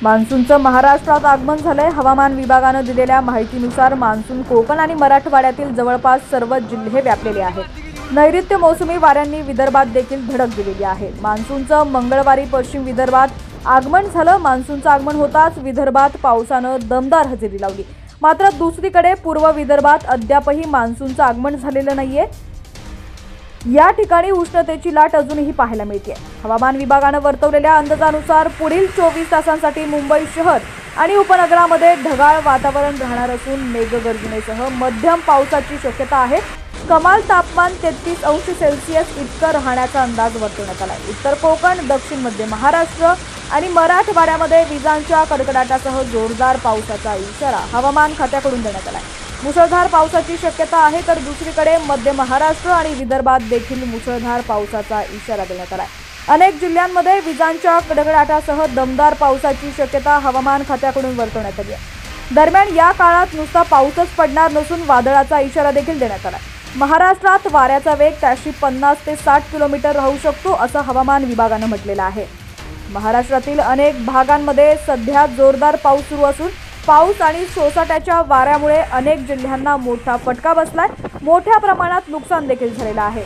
मान्सूनचं महाराष्ट्रात आगमन झालंय। हवामान विभागानं दिलेल्या माहितीनुसार मान्सून कोकण आणि मराठवाड्यातील जवळपास सर्व जिल्हे व्यापलेले आहेत। नैऋत्य मोसमी वाऱ्यांनी विदर्भात देखील धडक दिलेली आहे। मान्सूनचं मंगळवारी पश्चिम विदर्भात आगमन झालं। मान्सूनचं आगमन होताच विदर्भात पावसानं दमदार हजेरी लावली। मात्र दुसरीकडे पूर्व विदर्भात अद्यापही मान्सूनचं आगमन झालेलं नाहीये। या ठिकाणी उष्णतेची लाट अजूनही पाहायला मिळते। हवामान विभागानं वर्तवलेल्या अंदाजानुसार पुढील 24 तासांसाठी मुंबई शहर आणि उपनगरामध्ये ढगाळ वातावरण राहणार असून मेघगर्जनेसह मध्यम पावसाची शक्यता आहे। कमाल तापमान 33 अंश सेल्सिअस इतकं राहण्याचा अंदाज वर्तवण्यात आलाय। उत्तर कोकण, दक्षिण मध्य महाराष्ट्र आणि मराठवाड्यामध्ये विजांच्या कडकडाटासह जोरदार पावसाचा इशारा हवामान खात्याकडून देण्यात आलाय। मुसळधार पावसाची शक्यता आहे, तर दुसरीकडे मध्य महाराष्ट्र आणि विदर्भात देखील मुसळधार पावसाचा इशारा देण्यात आलाय। अनेक जिल्ह्यांमध्ये विजांच्या कडकडाटासह दमदार पावसाची शक्यता हवामान खात्याकडून वर्तवण्यात आली आहे। दरम्यान या काळात नुसता पाऊसच पडणार नसून वादळाचा इशारा देखील देण्यात आलाय। महाराष्ट्रात वाऱ्याचा वेग ताशी 50 ते 60 किलोमीटर राहू शकतो असं हवामान विभागानं म्हटलेलं आहे। महाराष्ट्रातील अनेक भागांमध्ये सध्या जोरदार पाऊस सुरू असून पाऊस आणि सोसाट्याच्या वाऱ्यामुळे अनेक जिल्ह्यांना मोठा फटका बसलाय। मोठ्या प्रमाणात नुकसान देखील झालेलं आहे।